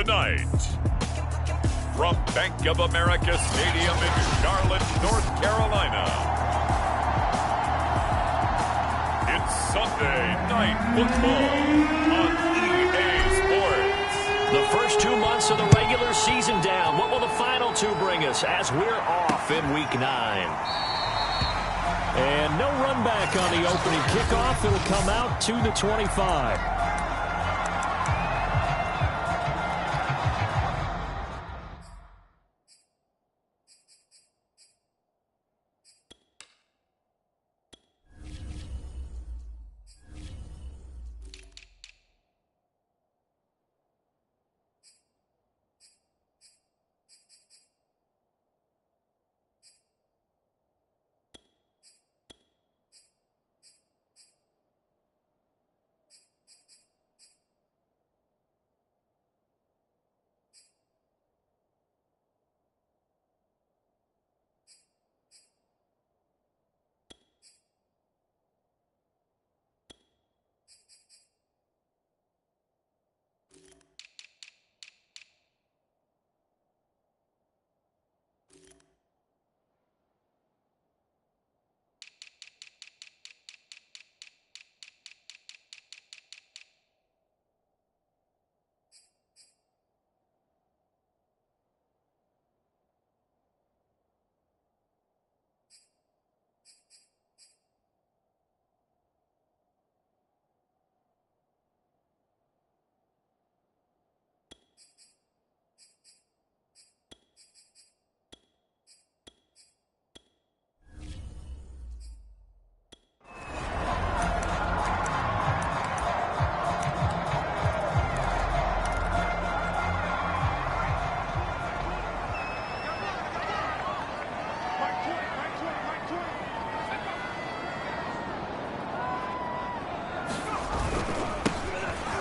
Tonight, from Bank of America Stadium in Charlotte, North Carolina, it's Sunday Night Football on EA Sports. The first 2 months of the regular season down. What will the final two bring us as we're off in Week 9? And no run back on the opening kickoff. It'll come out to the 25.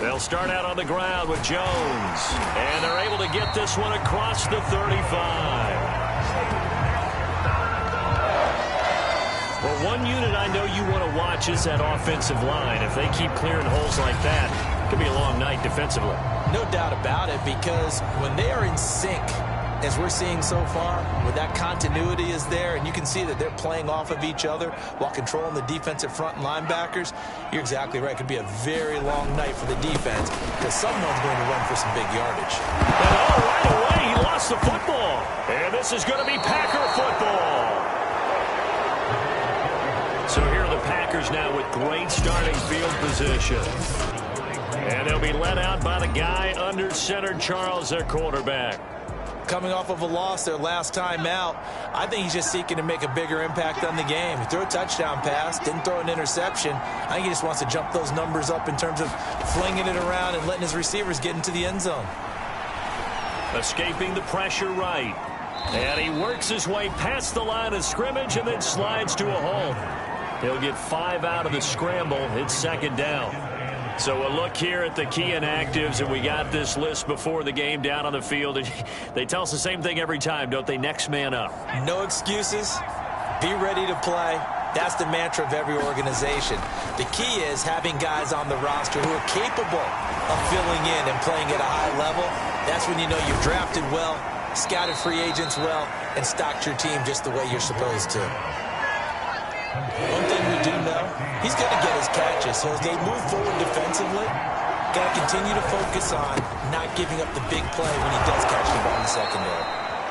They'll start out on the ground with Jones. And they're able to get this one across the 35. Well, one unit I know you want to watch is that offensive line. If they keep clearing holes like that, it could be a long night defensively. No doubt about it, because when they are in sync, as we're seeing so far, where that continuity is there, and you can see that they're playing off of each other while controlling the defensive front and linebackers, you're exactly right. It could be a very long night for the defense because someone's going to run for some big yardage. And right away, he lost the football. And this is going to be Packer football. So here are the Packers now with great starting field position. And they'll be led out by the guy under center, Charles, their quarterback. Coming off of a loss their last time out, I think he's just seeking to make a bigger impact on the game. He threw a touchdown pass, didn't throw an interception. I think he just wants to jump those numbers up in terms of flinging it around and letting his receivers get into the end zone. Escaping the pressure right. And he works his way past the line of scrimmage and then slides to a hole. He'll get 5 out of the scramble. It's second down. So a look here at the key inactives, and we got this list before the game down on the field. They tell us the same thing every time, don't they? Next man up. No excuses. Be ready to play. That's the mantra of every organization. The key is having guys on the roster who are capable of filling in and playing at a high level. That's when you know you've drafted well, scouted free agents well, and stocked your team just the way you're supposed to. One thing we do know, he's going to get his catches. So as they move forward defensively, got to continue to focus on not giving up the big play when he does catch the ball in the secondary.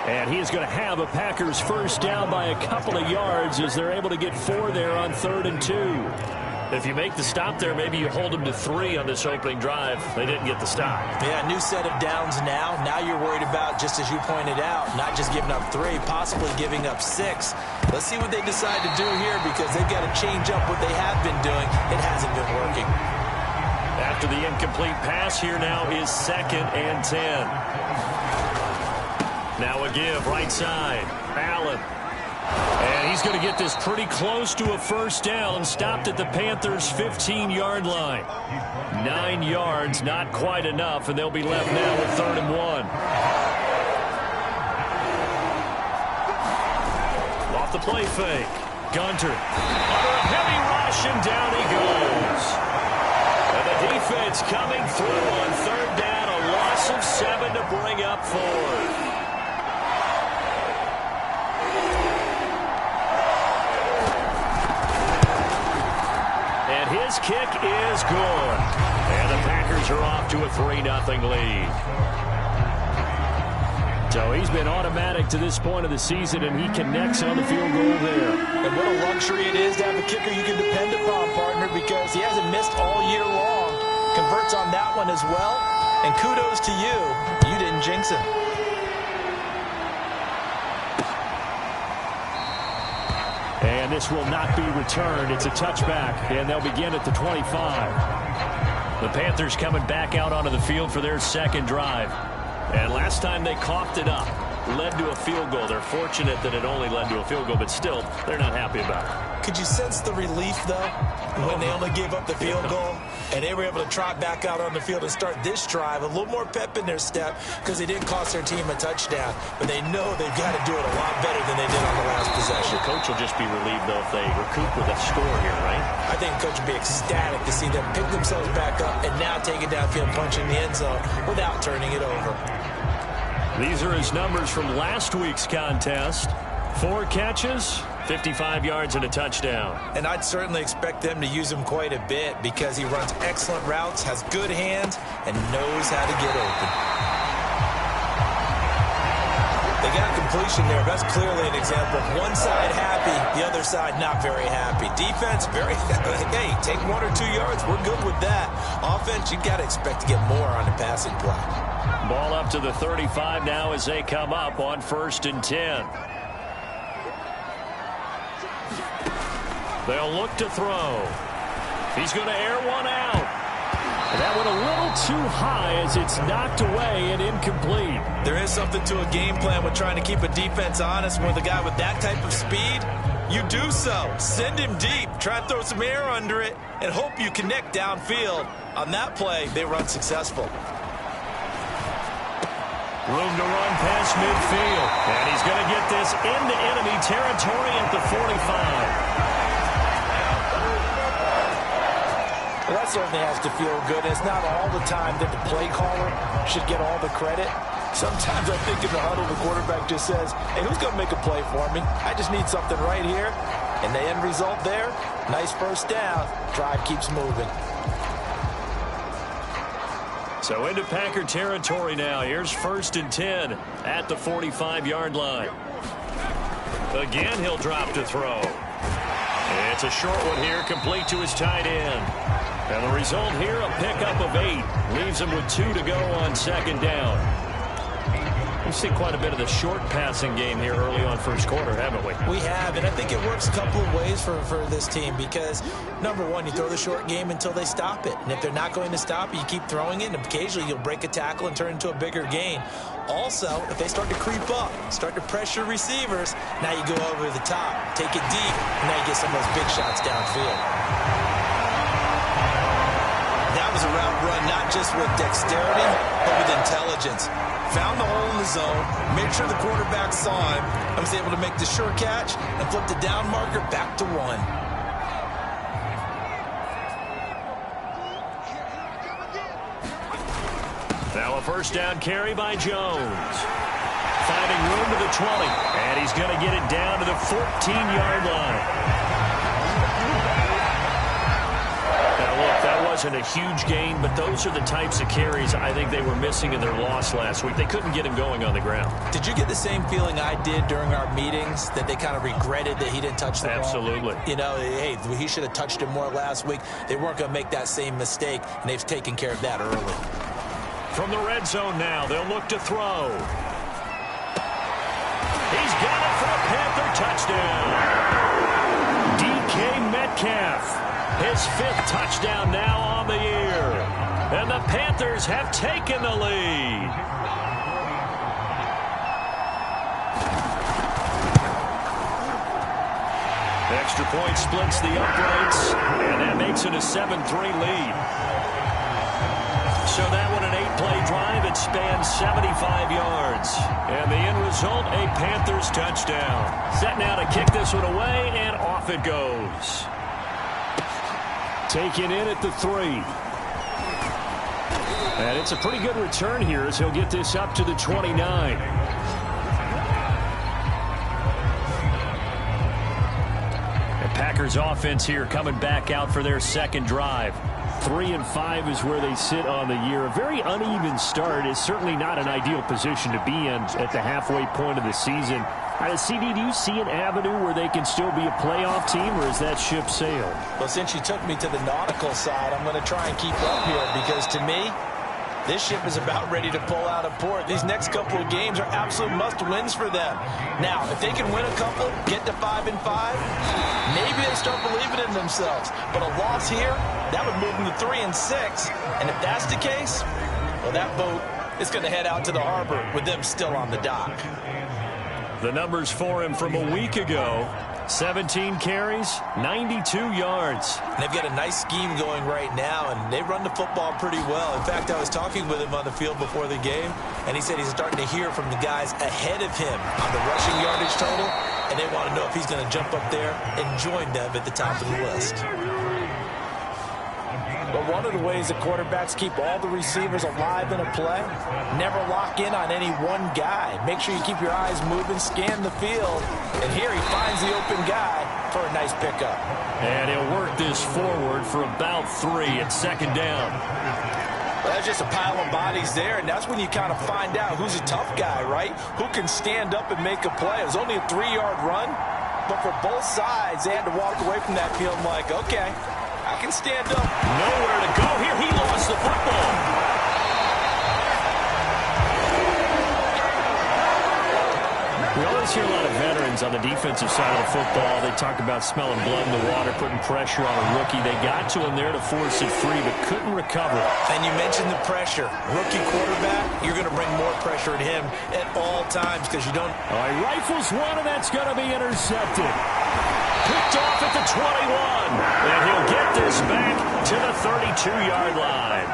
And he is going to have a Packers first down by a couple of yards as they're able to get 4 there on 3rd and 2. If you make the stop there, maybe you hold them to 3 on this opening drive. They didn't get the stop. Yeah, new set of downs now. Now you're worried about, just as you pointed out, not just giving up 3, possibly giving up 6. Let's see what they decide to do here because they've got to change up what they have been doing. It hasn't been working. After the incomplete pass, here now is 2nd and 10. Now a give, right side. Allen. And he's going to get this pretty close to a first down, stopped at the Panthers' 15-yard line. 9 yards, not quite enough, and they'll be left now with 3rd and 1. Off the play fake. Gunter. Under a heavy rush, and down he goes. And the defense coming through on 3rd down, a loss loss of 7 to bring up 4th. His kick is good. And the Packers are off to a 3-0 lead. So he's been automatic to this point of the season, and he connects on the field goal there. And what a luxury it is to have a kicker you can depend upon, partner, because he hasn't missed all year long. Converts on that one as well. And kudos to you. You didn't jinx him. And this will not be returned. It's a touchback, and they'll begin at the 25. The Panthers coming back out onto the field for their second drive. And last time they coughed it up, led to a field goal. They're fortunate that it only led to a field goal, but still, they're not happy about it. Could you sense the relief, though, when they only gave up the field goal? And they were able to trot back out on the field and start this drive. A little more pep in their step because they didn't cost their team a touchdown. But they know they've got to do it a lot better than they did on the last possession. The coach will just be relieved, though, if they recoup with a score here, right? I think the coach will be ecstatic to see them pick themselves back up and now take it downfield, punch in the end zone without turning it over. These are his numbers from last week's contest. 4 catches, 55 yards, and a touchdown. And I'd certainly expect them to use him quite a bit because he runs excellent routes, has good hands, and knows how to get open. They got completion there. That's clearly an example of one side happy, the other side not very happy. Defense, very hey, take 1 or 2 yards. We're good with that. Offense, you got to expect to get more on the passing play. Ball up to the 35 now as they come up on 1st and 10. They'll look to throw. He's going to air one out. And that went a little too high as it's knocked away and incomplete. There is something to a game plan with trying to keep a defense honest. With a guy with that type of speed, you do so. Send him deep. Try and throw some air under it and hope you connect downfield. On that play, they run successful. Room to run past midfield. And he's going to get this into enemy territory at the 45. Well, that certainly has to feel good. It's not all the time that the play caller should get all the credit. Sometimes I think in the huddle, the quarterback just says, hey, who's going to make a play for me? I just need something right here. And the end result there, nice first down. Drive keeps moving. So into Packer territory now. Here's 1st and 10 at the 45-yard line. Again, he'll drop to throw. It's a short one here, complete to his tight end. And the result here, a pickup of 8. Leaves him with 2 to go on 2nd down. We've seen quite a bit of the short passing game here early on 1st quarter, haven't we? We have, and I think it works a couple of ways for this team because, number one, you throw the short game until they stop it. And if they're not going to stop it, you keep throwing it, and occasionally you'll break a tackle and turn it into a bigger gain. Also, if they start to creep up, start to pressure receivers, now you go over the top, take it deep, and now you get some of those big shots downfield. That was a route run not just with dexterity, but with intelligence. Found the hole in the zone, made sure the quarterback saw him, and was able to make the sure catch and flip the down marker back to 1. Now a 1st down carry by Jones. Finding room to the 20, and he's going to get it down to the 14-yard line. Now, look, that wasn't a huge gain, but those are the types of carries I think they were missing in their loss last week. They couldn't get him going on the ground. Did you get the same feeling I did during our meetings, that they kind of regretted that he didn't touch the ball? Absolutely. You know, hey, he should have touched it more last week. They weren't going to make that same mistake, and they've taken care of that early. From the red zone now, they'll look to throw. He's got it for a Panther touchdown. DK Metcalf. His 5th touchdown now on the year. And the Panthers have taken the lead. Extra point splits the uprights, and that makes it a 7-3 lead. So that one an 8-play drive. It spans 75 yards. And the end result, a Panthers touchdown. Set now to kick this one away, and off it goes. Taken in at the 3. And it's a pretty good return here as he'll get this up to the 29. The Packers offense here coming back out for their second drive. 3-5 is where they sit on the year. A very uneven start is certainly not an ideal position to be in at the halfway point of the season. CD, do you see an avenue where they can still be a playoff team, or is that ship sailed? Well, since you took me to the nautical side, I'm going to try and keep up here because to me, this ship is about ready to pull out of port. These next couple of games are absolute must-wins for them. Now, if they can win a couple, get to 5-5, maybe they start believing in themselves. But a loss here, that would move them to 3-6. And if that's the case, well, that boat is going to head out to the harbor with them still on the dock. The numbers for him from a week ago: 17 carries, 92 yards. And they've got a nice scheme going right now, and they run the football pretty well. In fact, I was talking with him on the field before the game, and he said he's starting to hear from the guys ahead of him on the rushing yardage total, and they want to know if he's going to jump up there and join them at the top of the list. But one of the ways that quarterbacks keep all the receivers alive in a play, never lock in on any one guy. Make sure you keep your eyes moving, scan the field, and here he finds the open guy for a nice pickup. And he'll work this forward for about 3 at second down. Well, that's just a pile of bodies there, and that's when you kind of find out who's a tough guy, right? Who can stand up and make a play. It was only a 3-yard run, but for both sides, they had to walk away from that field like, okay, I can stand up. Nowhere to go here. He lost the football. We always hear a lot of veterans on the defensive side of the football. They talk about smelling blood in the water, putting pressure on a rookie. They got to him there to force it free, but couldn't recover. And you mentioned the pressure. Rookie quarterback, you're going to bring more pressure at him at all times because you don't. All right, rifles one, and that's going to be intercepted. Picked off at the 21, and he'll get this back to the 32-yard line.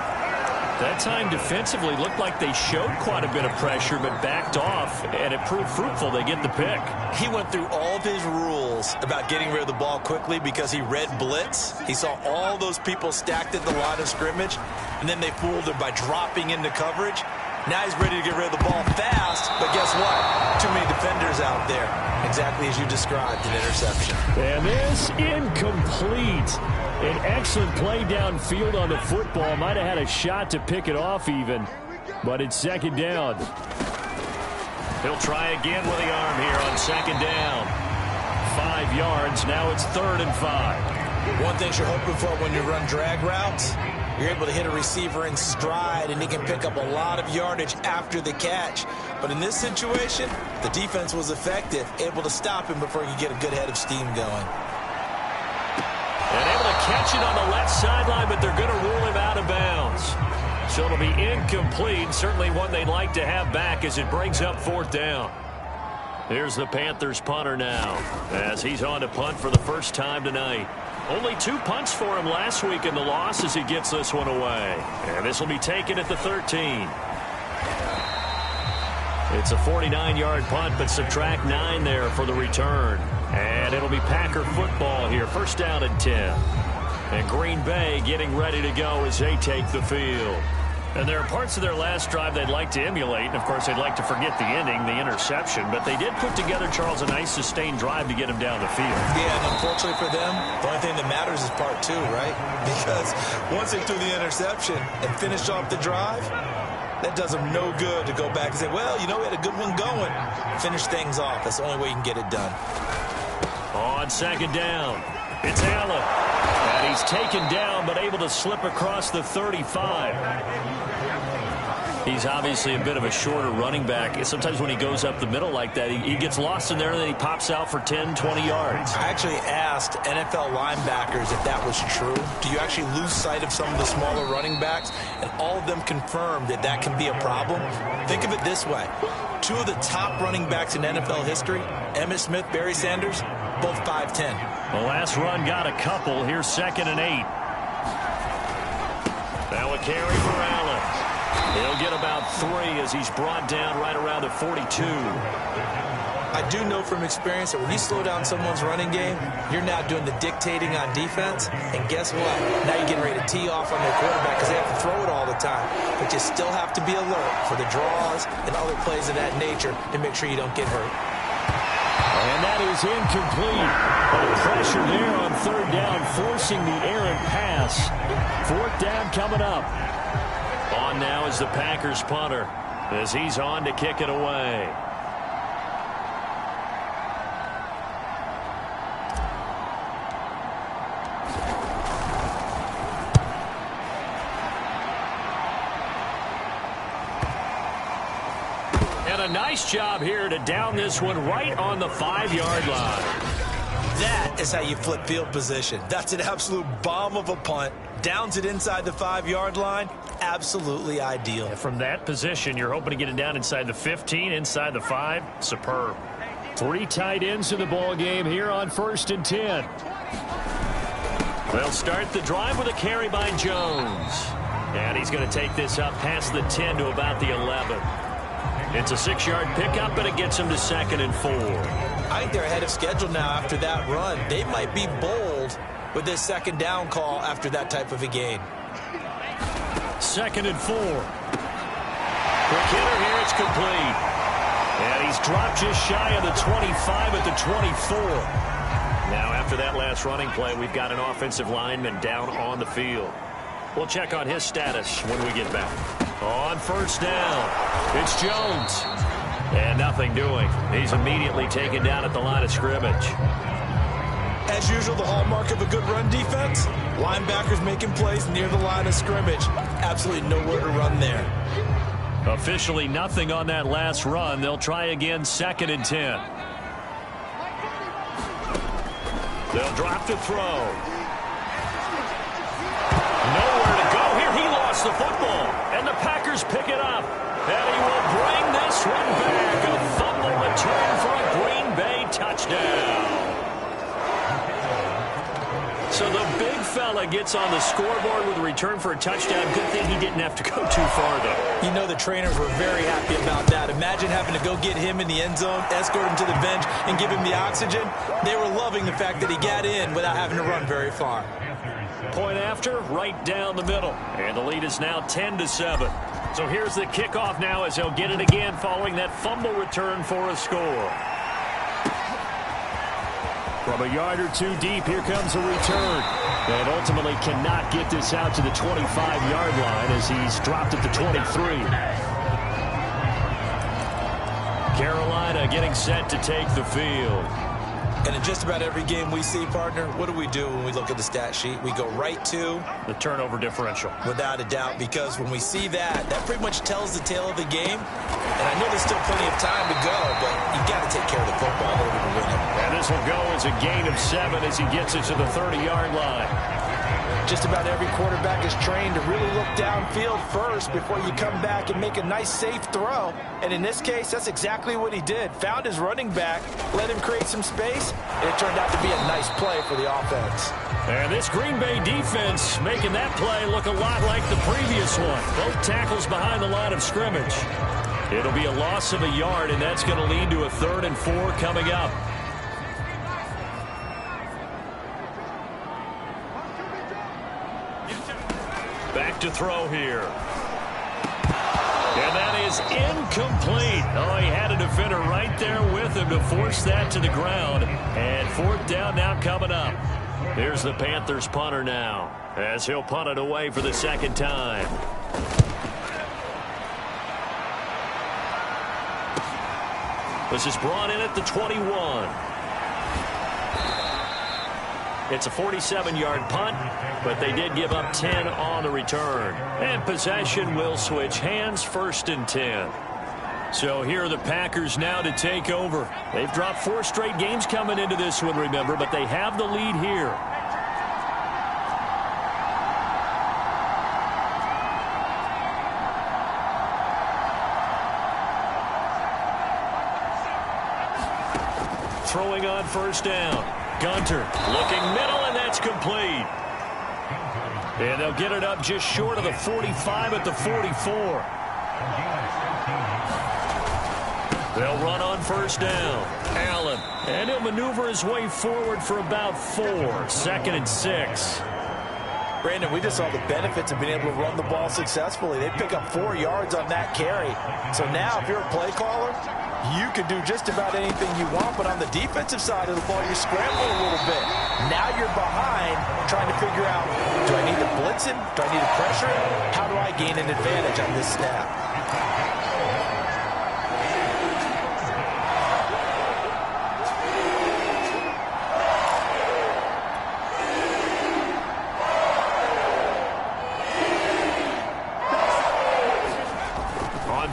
That time defensively looked like they showed quite a bit of pressure, but backed off, and it proved fruitful. They get the pick. He went through all of his rules about getting rid of the ball quickly because he read blitz. He saw all those people stacked at the line of scrimmage, and then they fooled him by dropping into coverage. Now he's ready to get rid of the ball fast, but guess what? Too many defenders out there. Exactly as you described, an interception. And this incomplete. An excellent play downfield on the football. Might have had a shot to pick it off even, but it's second down. He'll try again with the arm here on second down. 5 yards. Now it's 3rd and 5. One thing you're hoping for when you run drag routes, you're able to hit a receiver in stride, and he can pick up a lot of yardage after the catch. But in this situation, the defense was effective, able to stop him before he could get a good head of steam going. And able to catch it on the left sideline, but they're going to rule him out of bounds. So it'll be incomplete. Certainly one they'd like to have back as it brings up 4th down. Here's the Panthers punter now as he's on to punt for the first time tonight. Only 2 punts for him last week in the loss as he gets this one away. And this will be taken at the 13. It's a 49-yard punt, but subtract 9 there for the return. And it'll be Packer football here. 1st down and 10. And Green Bay getting ready to go as they take the field. And there are parts of their last drive they'd like to emulate. And, of course, they'd like to forget the ending, the interception. But they did put together, Charles, a nice sustained drive to get him down the field. Yeah, and unfortunately for them, the only thing that matters is part 2, right? Because once they threw the interception and finished off the drive, that does them no good to go back and say, well, you know, we had a good one going. Finish things off. That's the only way you can get it done. On second down, it's Allen. And he's taken down, but able to slip across the 35. He's obviously a bit of a shorter running back. Sometimes when he goes up the middle like that, he gets lost in there, and then he pops out for 10, 20 yards. I actually asked NFL linebackers if that was true. Do you actually lose sight of some of the smaller running backs? And all of them confirmed that that can be a problem. Think of it this way. 2 of the top running backs in NFL history, Emmitt Smith, Barry Sanders, both 5'10". The last run got a couple. Here's 2nd and 8. Now a carry for Allen. He'll get about 3 as he's brought down right around the 42. I do know from experience that when you slow down someone's running game, you're now doing the dictating on defense. And guess what? Now you're getting ready to tee off on their quarterback because they have to throw it all the time. But you still have to be alert for the draws and other plays of that nature to make sure you don't get hurt. And that is incomplete. Pressure there on third down, forcing the errant pass. Fourth down coming up. On now is the Packers punter as he's on to kick it away. And a nice job here to down this one right on the 5-yard line. That is how you flip field position. That's an absolute bomb of a punt. Downs it inside the 5-yard line. Absolutely ideal. From that position, you're hoping to get it down inside the 15, inside the 5. Superb. 3 tight ends in the ball game here on 1st and 10. They'll start the drive with a carry by Jones. And he's going to take this up past the 10 to about the 11. It's a 6-yard pickup, but it gets him to 2nd and 4. I think they're ahead of schedule now after that run. They might be bold with this 2nd down call after that type of a gain. 2nd and 4. Quick hitter here, it's complete. And he's dropped just shy of the 25 at the 24. Now after that last running play, we've got an offensive lineman down on the field. We'll check on his status when we get back. On 1st down, it's Jones. And nothing doing. He's immediately taken down at the line of scrimmage. As usual, the hallmark of a good run defense, linebackers making plays near the line of scrimmage. Absolutely nowhere to run there. Officially nothing on that last run. They'll try again, 2nd and 10. They'll drop to throw. Nowhere to go here. He lost the football. And the Packers pick it up. And he will bring this one back. A fumble return for a Green Bay touchdown. So the big fella gets on the scoreboard with a return for a touchdown. Good thing he didn't have to go too far, though. You know the trainers were very happy about that. Imagine having to go get him in the end zone, escort him to the bench, and give him the oxygen. They were loving the fact that he got in without having to run very far. Point after, right down the middle. And the lead is now 10-7. So here's the kickoff now as he'll get it again following that fumble return for a score. From a yard or two deep, here comes a return. And ultimately cannot get this out to the 25-yard line as he's dropped at the 23. Carolina getting set to take the field. And in just about every game we see, partner, what do we do when we look at the stat sheet? We go right to the turnover differential. Without a doubt, because when we see that, that pretty much tells the tale of the game. And I know there's still plenty of time to go, but you've got to take care of the football in order to win it. And this will go as a gain of 7 as he gets it to the 30-yard line. Just about every quarterback is trained to really look downfield first before you come back and make a nice, safe throw. And in this case, that's exactly what he did. Found his running back, let him create some space, and it turned out to be a nice play for the offense. And this Green Bay defense making that play look a lot like the previous one. Both tackles behind the line of scrimmage. It'll be a loss of a yard, and that's going to lead to a 3rd and 4 coming up. Back to throw here. And that is incomplete. Oh, he had a defender right there with him to force that to the ground. And 4th down now coming up. Here's the Panthers punter now as he'll punt it away for the 2nd time. This is brought in at the 21. It's a 47-yard punt, but they did give up 10 on the return. And possession will switch hands, 1st and 10. So here are the Packers now to take over. They've dropped 4 straight games coming into this one, remember, but they have the lead here. Throwing on 1st down. Gunter looking middle, and that's complete. And they'll get it up just short of the 45 at the 44. They'll run on first down. Allen. And he'll maneuver his way forward for about 4. 2nd and 6. Brandon, we just saw the benefits of being able to run the ball successfully. They pick up 4 yards on that carry. So now, if you're a play caller, you can do just about anything you want. But on the defensive side of the ball, you're scrambling a little bit. Now you're behind, trying to figure out, do I need to blitz him? Do I need to pressure him? How do I gain an advantage on this snap?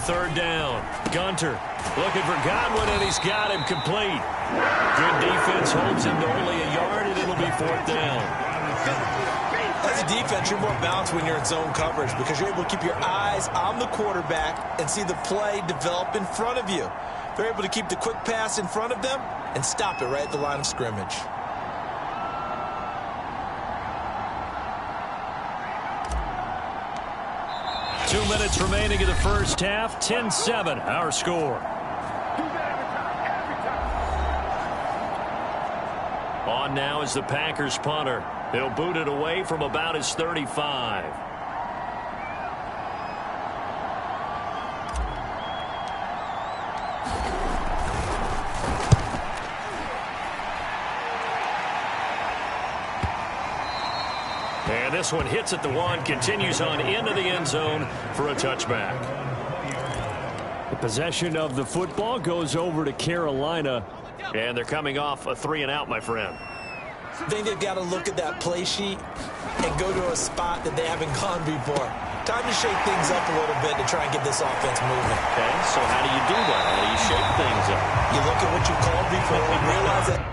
Third down. Gunter looking for Godwin, and he's got him complete. Good defense holds him to only a yard, and it'll be 4th down. As a defense, you're more balanced when you're in zone coverage because you're able to keep your eyes on the quarterback and see the play develop in front of you. They're able to keep the quick pass in front of them and stop it right at the line of scrimmage. Two minutes remaining in the first half. 10-7, our score. On now is the Packers punter. He'll boot it away from about his 35. And this one hits at the 1, continues on into the end zone for a touchback. The possession of the football goes over to Carolina. And they're coming off a 3-and-out, my friend. I think they've got to look at that play sheet and go to a spot that they haven't gone before. Time to shake things up a little bit to try and get this offense moving. Okay, so how do you do that? How do you shake things up? You look at what you called before and realize that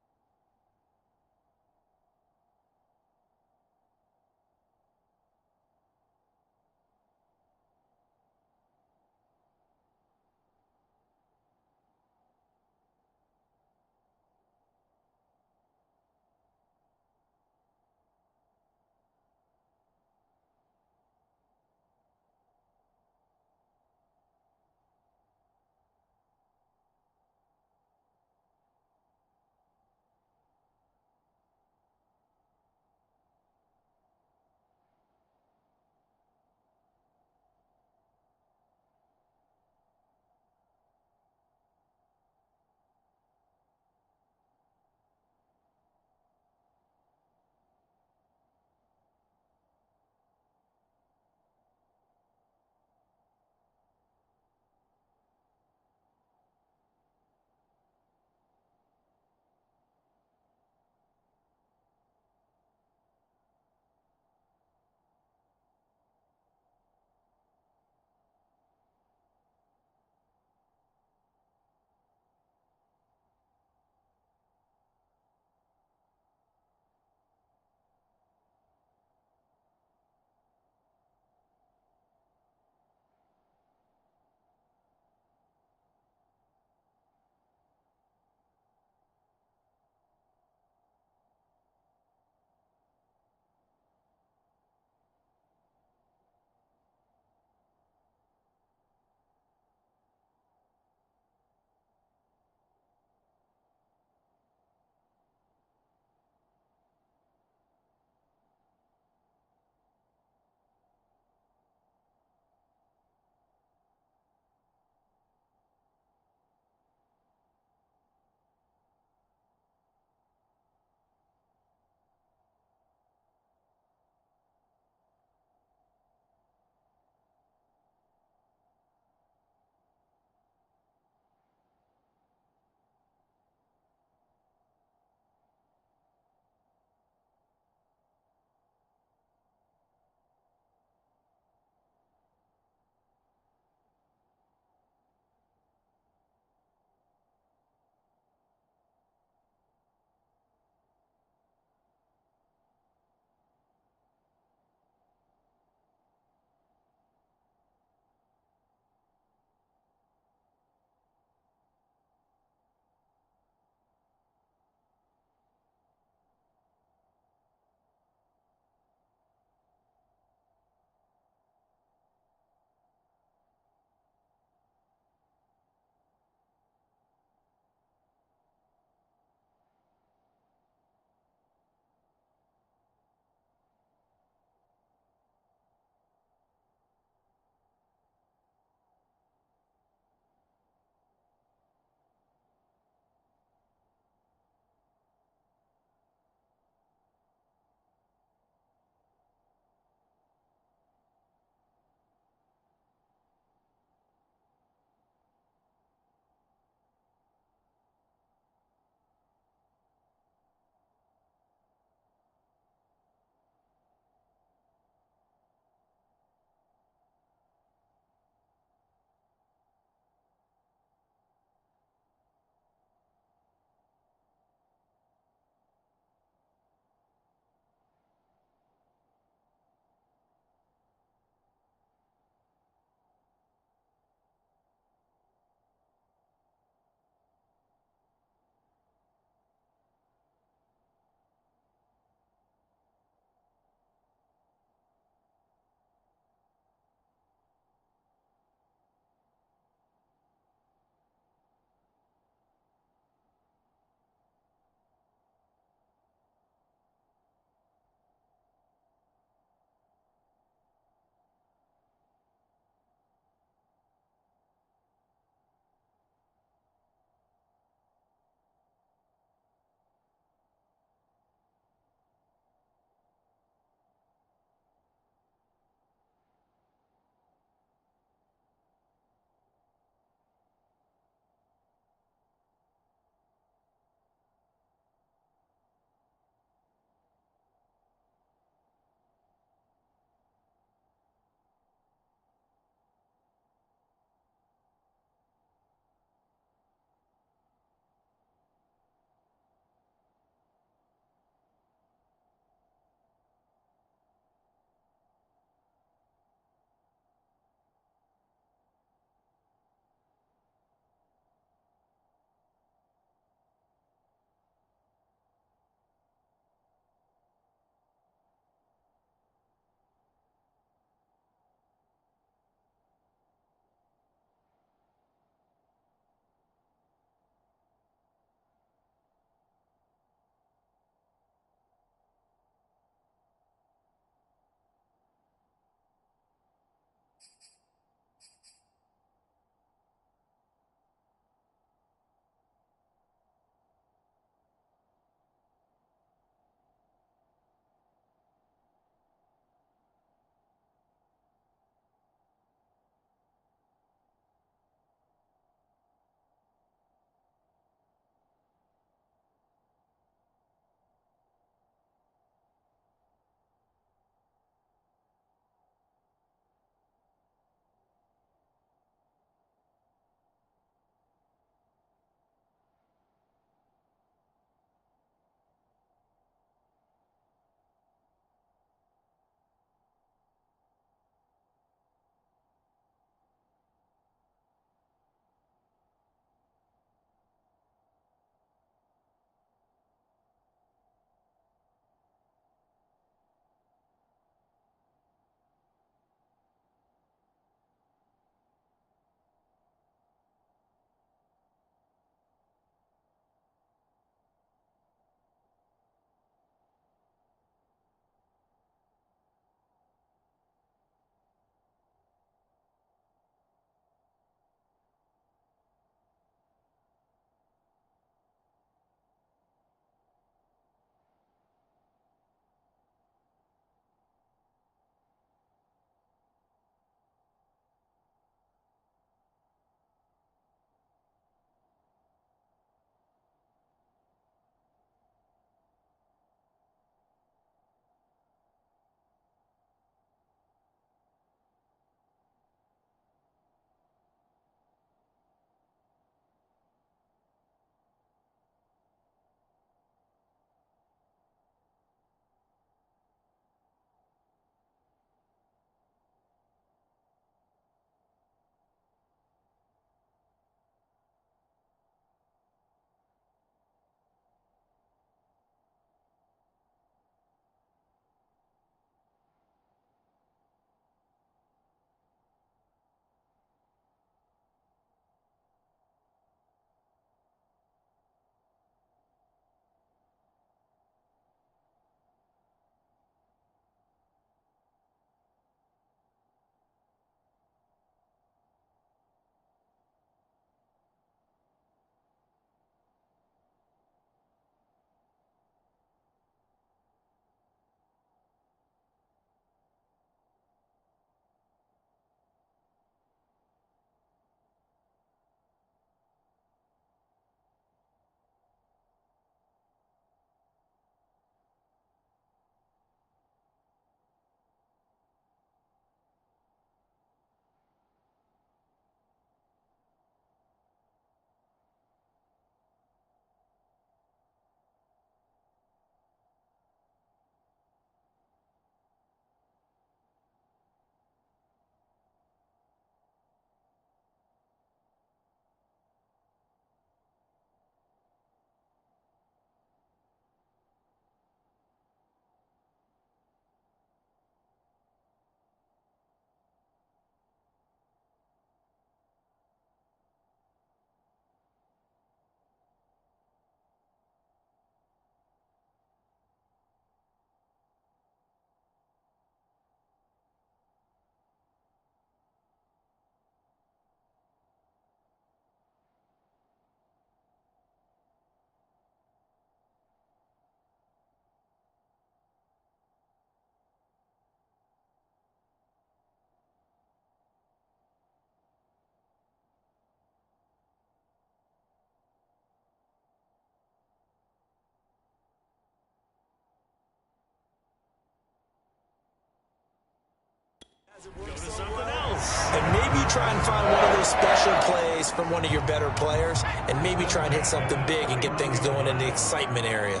And maybe try and find one of those special plays from one of your better players, and maybe try and hit something big and get things going in the excitement area.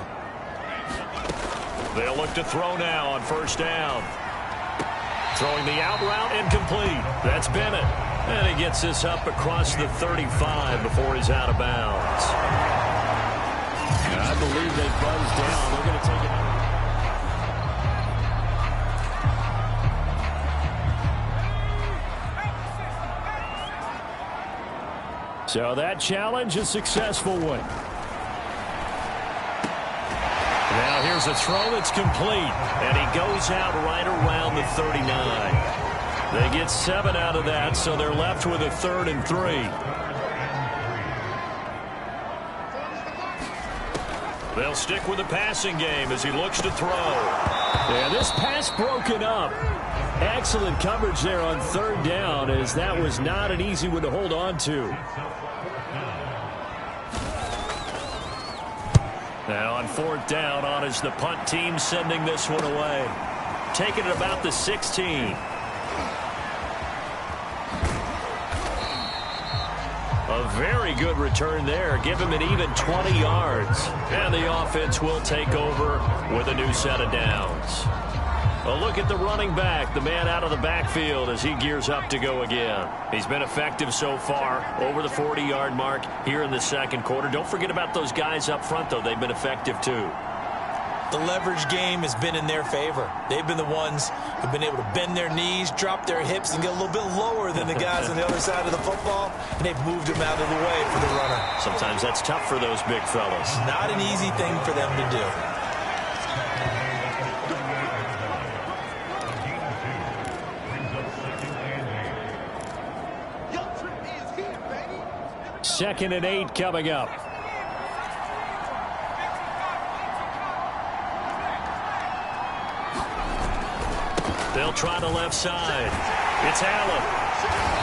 They'll look to throw now on first down. Throwing the out route incomplete. That's Bennett. And he gets this up across the 35 before he's out of bounds. I believe they buzzed down. They're going to take it out. So that challenge, a successful one. Now here's a throw that's complete. And he goes out right around the 39. They get 7 out of that, so they're left with a 3rd and 3. They'll stick with the passing game as he looks to throw. Yeah, this pass broken up. Excellent coverage there on 3rd down, as that was not an easy one to hold on to. Now on 4th down, on is the punt team sending this one away. Taking it about the 16. A very good return there. Give him an even 20 yards. And the offense will take over with a new set of downs. A look at the running back, the man out of the backfield as he gears up to go again. He's been effective so far, over the 40-yard mark here in the second quarter. Don't forget about those guys up front, though. They've been effective, too. The leverage game has been in their favor. They've been the ones who've been able to bend their knees, drop their hips, and get a little bit lower than the guys on the other side of the football, and they've moved them out of the way for the runner. Sometimes that's tough for those big fellas. Not an easy thing for them to do. Second and 8 coming up. They'll try the left side. It's Allen.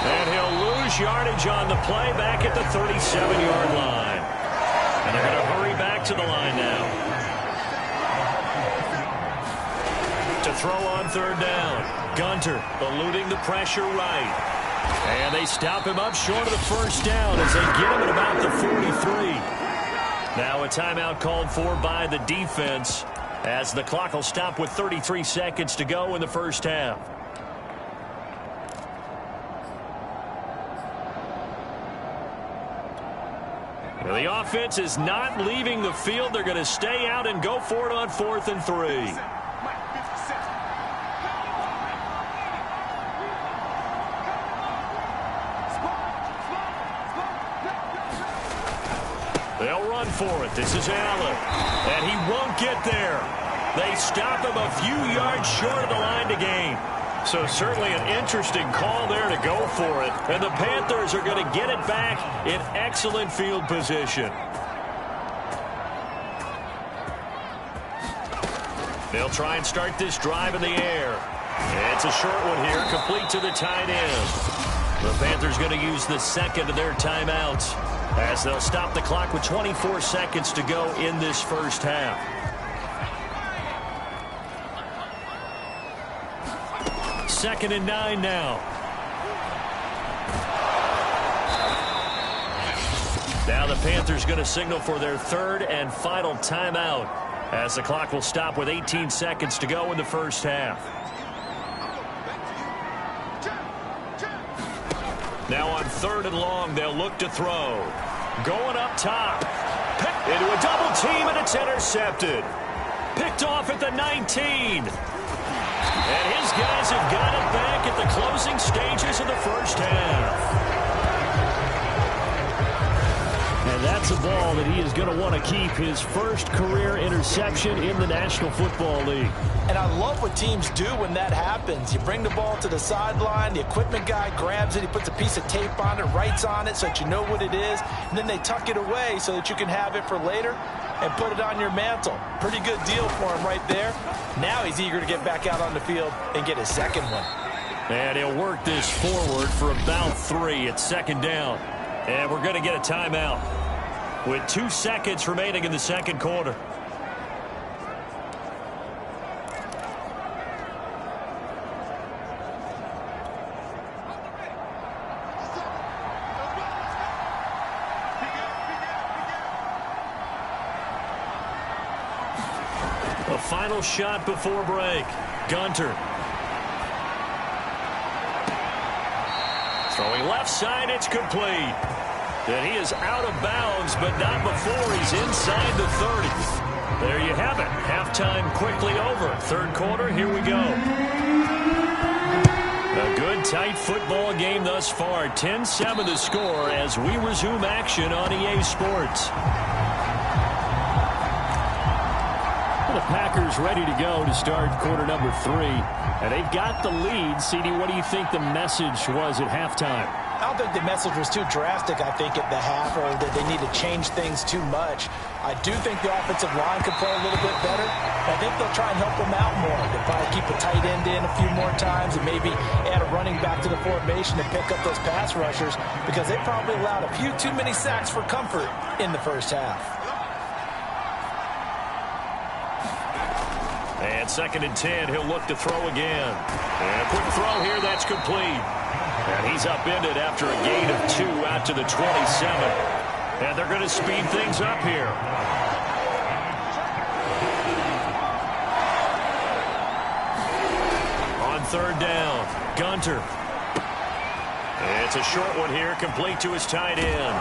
And he'll lose yardage on the play back at the 37-yard line. And they're going to hurry back to the line now. To throw on 3rd down. Gunter eluding the pressure right. And they stop him up short of the first down as they get him at about the 43. Now a timeout called for by the defense as the clock will stop with 33 seconds to go in the first half. Well, the offense is not leaving the field. They're going to stay out and go for it on 4th and 3. They'll run for it. This is Allen. And he won't get there. They stop him a few yards short of the line to gain. So certainly an interesting call there to go for it. And the Panthers are going to get it back in excellent field position. They'll try and start this drive in the air. It's a short one here, complete to the tight end. The Panthers going to use the second of their timeouts as they'll stop the clock with 24 seconds to go in this first half. Second and 9 now. Now the Panthers going to signal for their 3rd and final timeout as the clock will stop with 18 seconds to go in the first half. Now on 3rd and long, they'll look to throw. Going up top. Into a double team, and it's intercepted. Picked off at the 19. And his guys have got it back at the closing stages of the first half. And that's a ball that he is going to want to keep, his first career interception in the National Football League. And I love what teams do when that happens. You bring the ball to the sideline, the equipment guy grabs it, he puts a piece of tape on it, writes on it so that you know what it is, and then they tuck it away so that you can have it for later and put it on your mantle. Pretty good deal for him right there. Now he's eager to get back out on the field and get his second one. And he'll work this forward for about 3 at second down. And we're going to get a timeout with 2 seconds remaining in the second quarter. final shot before break. Gunter. Throwing left side, it's complete. And he is out of bounds, but not before he's inside the 30. There you have it. Halftime quickly over. Third quarter, here we go. A good, tight football game thus far. 10-7 the score as we resume action on EA Sports. The Packers ready to go to start quarter number 3. And they've got the lead. CD, what do you think the message was at halftime? I don't think the message was too drastic, I think, at the half, or that they need to change things too much. I do think the offensive line could play a little bit better. I think they'll try and help them out more. They'll probably keep a tight end in a few more times and maybe add a running back to the formation and pick up those pass rushers because they probably allowed a few too many sacks for comfort in the first half. And 2nd and 10, he'll look to throw again. And a quick throw here, that's complete. And he's upended after a gain of 2 out to the 27. And they're going to speed things up here. On 3rd down, Gunter. It's a short one here, complete to his tight end.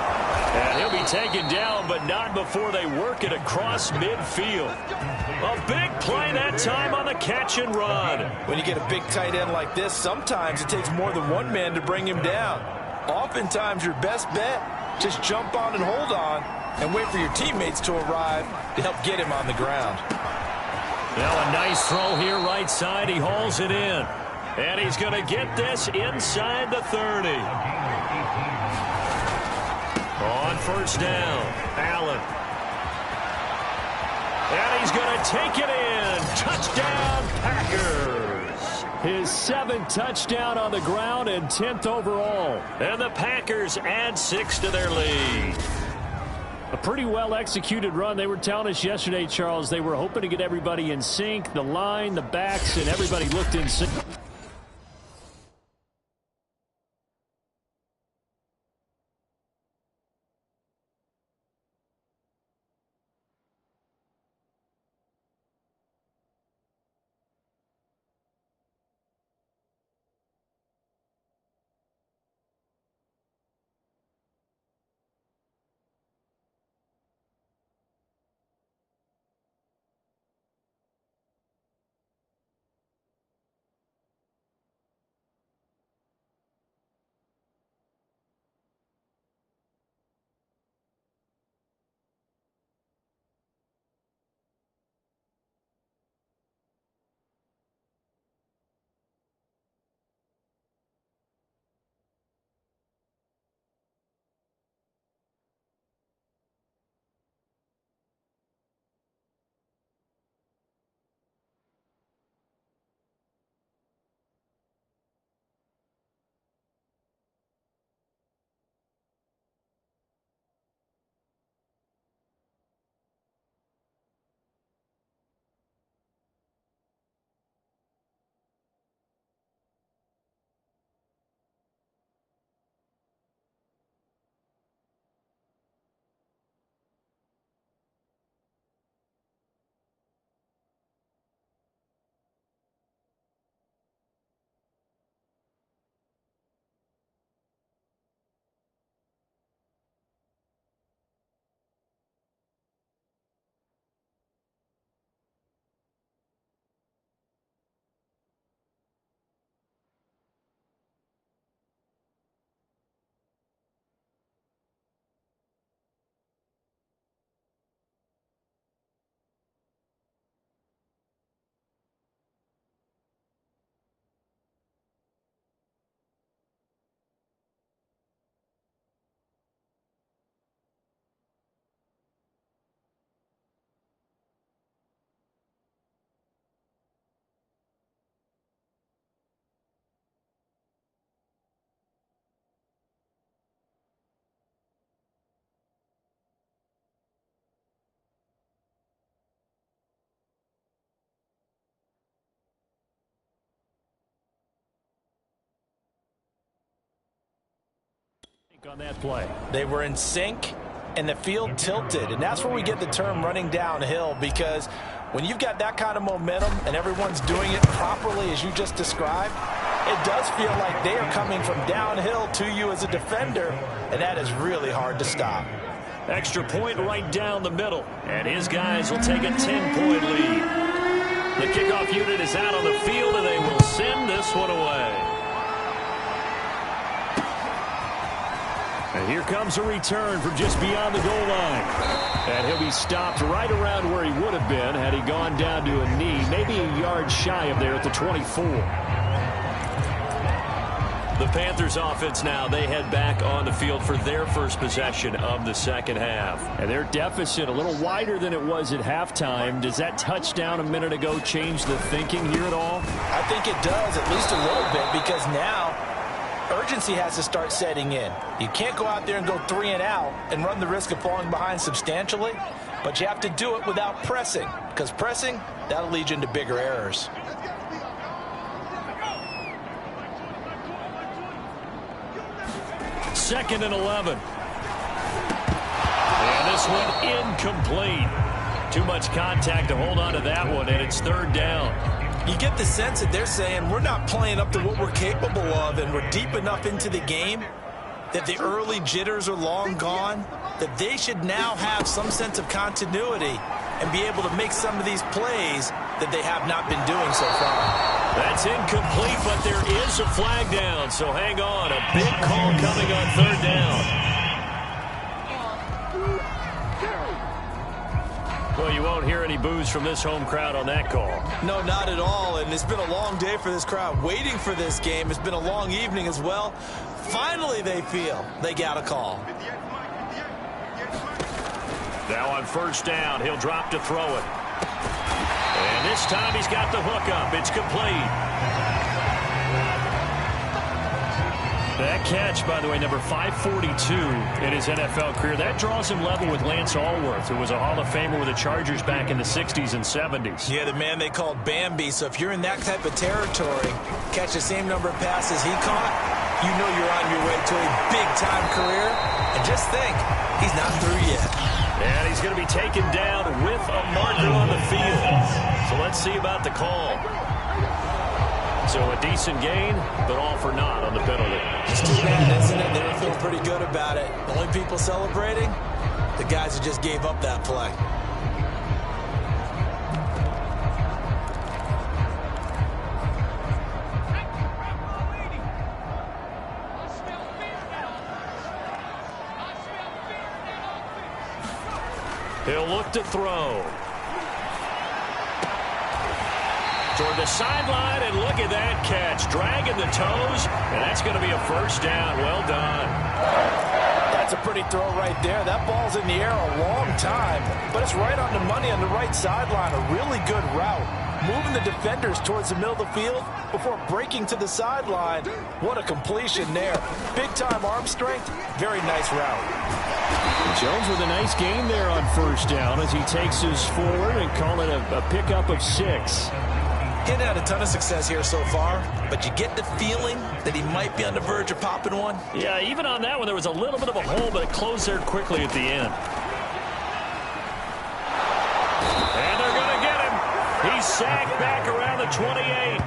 And he'll be taken down, but not before they work it across midfield. A big play that time on the catch and run. When you get a big tight end like this, sometimes it takes more than one man to bring him down. Oftentimes, your best bet, just jump on and hold on and wait for your teammates to arrive to help get him on the ground. Now a nice throw here right side. He hauls it in. And he's going to get this inside the 30. On 1st down, Allen. And he's going to take it in. Touchdown, Packers. His 7th touchdown on the ground and 10th overall. And the Packers add 6 to their lead. A pretty well-executed run. They were telling us yesterday, Charles, they were hoping to get everybody in sync. The line, the backs, and everybody looked in sync. On that play. They were in sync, and the field tilted. And that's where we get the term running downhill, because When you've got that kind of momentum and everyone's doing it properly as you just described, it does feel like they are coming from downhill to you as a defender, and that is really hard to stop. Extra point right down the middle, and his guys will take a 10-point lead. The kickoff unit is out on the field, and they will send this one away. And here comes a return from just beyond the goal line. And he'll be stopped right around where he would have been had he gone down to a knee, maybe a yard shy of there at the 24. The Panthers offense now, they head back on the field for their first possession of the second half. And their deficit a little wider than it was at halftime. Does that touchdown a minute ago change the thinking here at all? I think it does, at least a little bit, because now urgency has to start setting in. You can't go out there and go 3 and out and run the risk of falling behind substantially, but you have to do it without pressing, because pressing, that'll lead you into bigger errors. Second and 11. And this one incomplete. Too much contact to hold on to that one, and it's third down. You get the sense that they're saying we're not playing up to what we're capable of, and we're deep enough into the game that the early jitters are long gone, that they should now have some sense of continuity and be able to make some of these plays that they have not been doing so far. That's incomplete, but there is a flag down, so hang on. A big call coming on third down. Well, you won't hear any boos from this home crowd on that call. No, not at all, and it's been a long day for this crowd waiting for this game. It's been a long evening as well. Finally, they feel they got a call. Now on first down, he'll drop to throw it. And this time he's got the hook up. It's complete. That catch, by the way, number 542 in his NFL career. That draws him level with Lance Allworth, who was a Hall of Famer with the Chargers back in the 60s and 70s. Yeah, the man they called Bambi. So if you're in that type of territory, catch the same number of passes he caught, you know you're on your way to a big-time career. And just think, he's not through yet. And he's going to be taken down with a marker on the field. So let's see about the call. So a decent gain, but all for naught on the penalty. It's too bad, isn't it? They were feeling pretty good about it. The only people celebrating, the guys who just gave up that play. He'll look to throw. Toward the sideline, and look at that catch. Dragging the toes, and that's going to be a first down. Well done. That's a pretty throw right there. That ball's in the air a long time, but it's right on the money on the right sideline. A really good route. Moving the defenders towards the middle of the field before breaking to the sideline. What a completion there. Big-time arm strength. Very nice route. Jones with a nice gain there on first down as he takes his forward and call it a pickup of 6. He hadn't had a ton of success here so far, but you get the feeling that he might be on the verge of popping one. Yeah, even on that one, there was a little bit of a hole, but it closed there quickly at the end. And they're going to get him. He's sacked back around the 28.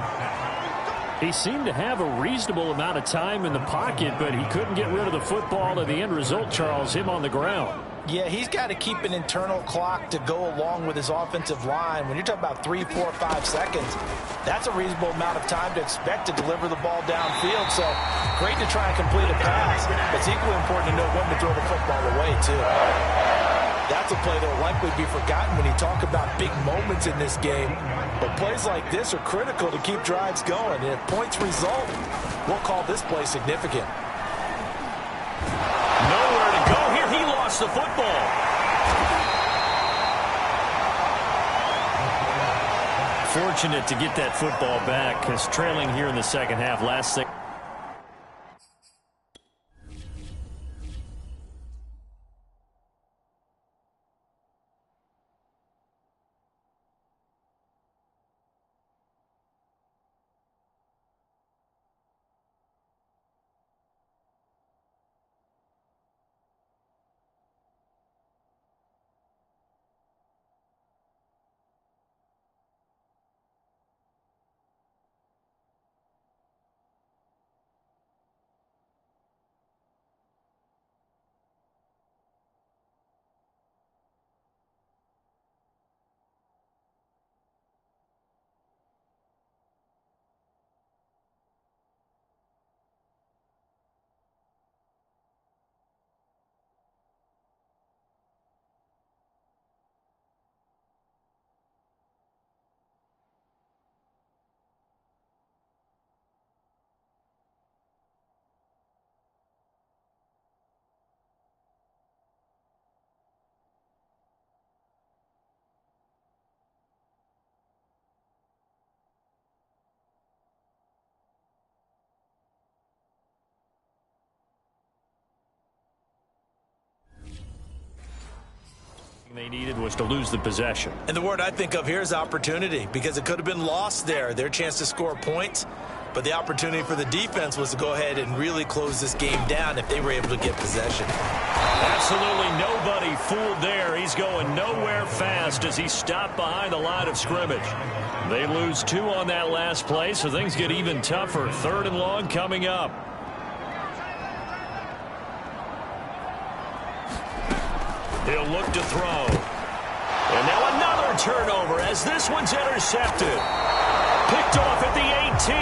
He seemed to have a reasonable amount of time in the pocket, but he couldn't get rid of the football, and the end result, Charles, him on the ground. Yeah, he's got to keep an internal clock to go along with his offensive line. When you're talking about 3, 4, 5 seconds, that's a reasonable amount of time to expect to deliver the ball downfield. So great to try and complete a pass, but it's equally important to know when to throw the football away, too. That's a play that will likely be forgotten when you talk about big moments in this game. But plays like this are critical to keep drives going. And if points result, we'll call this play significant. Nowhere to go here. He lost the football. Fortunate to get that football back, because trailing here in the second half. Last thing. They needed was to lose the possession. And the word I think of here is opportunity, because it could have been lost there, their chance to score points. But the opportunity for the defense was to go ahead and really close this game down if they were able to get possession. Absolutely nobody fooled there. He's going nowhere fast as he stopped behind the line of scrimmage. They lose 2 on that last play, so things get even tougher. 3rd and long coming up. He'll look to throw. And now another turnover as this one's intercepted. Picked off at the 18.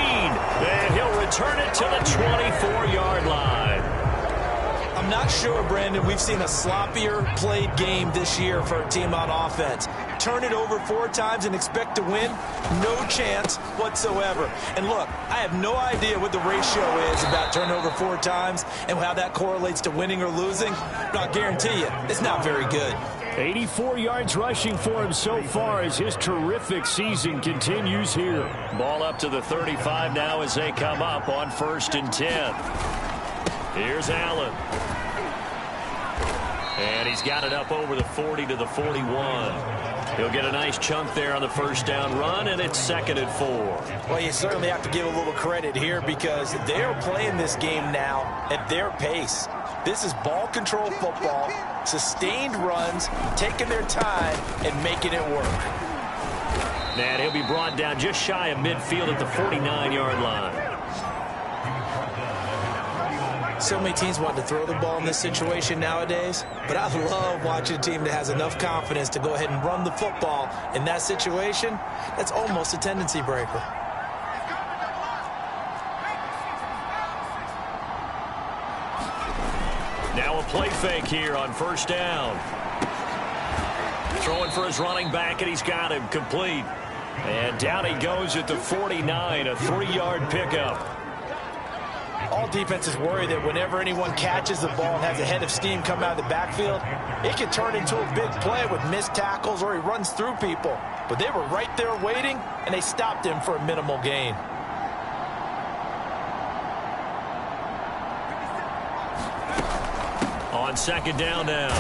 And he'll return it to the 24-yard line. I'm not sure, Brandon, we've seen a sloppier played game this year for a team on offense. Turn it over 4 times and expect to win? No chance whatsoever. And look, I have no idea what the ratio is about turnover 4 times and how that correlates to winning or losing. But I'll guarantee you, it's not very good. 84 yards rushing for him so far as his terrific season continues here. Ball up to the 35 now as they come up on 1st and 10. Here's Allen. And he's got it up over the 40 to the 41. He'll get a nice chunk there on the 1st down run, and it's 2nd and 4. Well, you certainly have to give a little credit here because they're playing this game now at their pace. This is ball control football, sustained runs, taking their time and making it work. And he'll be brought down just shy of midfield at the 49-yard line. So many teams want to throw the ball in this situation nowadays, but I love watching a team that has enough confidence to go ahead and run the football in that situation. That's almost a tendency breaker. Now a play fake here on 1st down. Throwing for his running back, and he's got him complete. And down he goes at the 49, a 3-yard pickup. All defenses worry that whenever anyone catches the ball and has a head of steam come out of the backfield, it can turn into a big play with missed tackles or he runs through people. But they were right there waiting, and they stopped him for a minimal gain. On 2nd down now,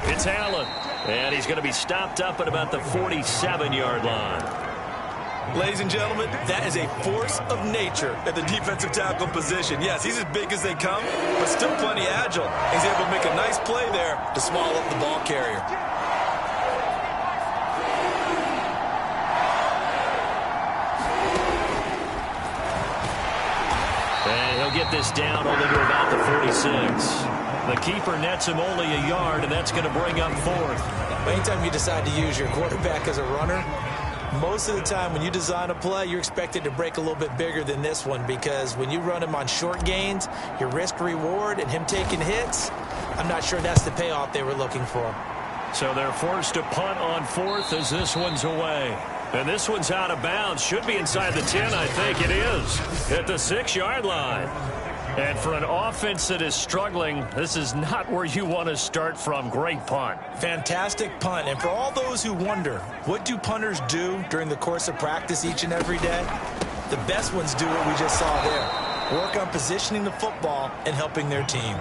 it's Allen. And he's going to be stopped up at about the 47-yard line. Ladies and gentlemen, that is a force of nature at the defensive tackle position. Yes, he's as big as they come, but still plenty agile. He's able to make a nice play there to swallow up the ball carrier. And he'll get this down only to about the 46. The keeper nets him only a yard, and that's going to bring up 4th. Anytime you decide to use your quarterback as a runner, most of the time when you design a play, you're expected to break a little bit bigger than this one because when you run him on short gains, your risk-reward and him taking hits, I'm not sure that's the payoff they were looking for. So they're forced to punt on 4th as this one's away. And this one's out of bounds. Should be inside the 10, I think it is. At the 6-yard line. And for an offense that is struggling, this is not where you want to start from. Great punt. Fantastic punt. And for all those who wonder, what do punters do during the course of practice each and every day? The best ones do what we just saw there. Work on positioning the football and helping their team.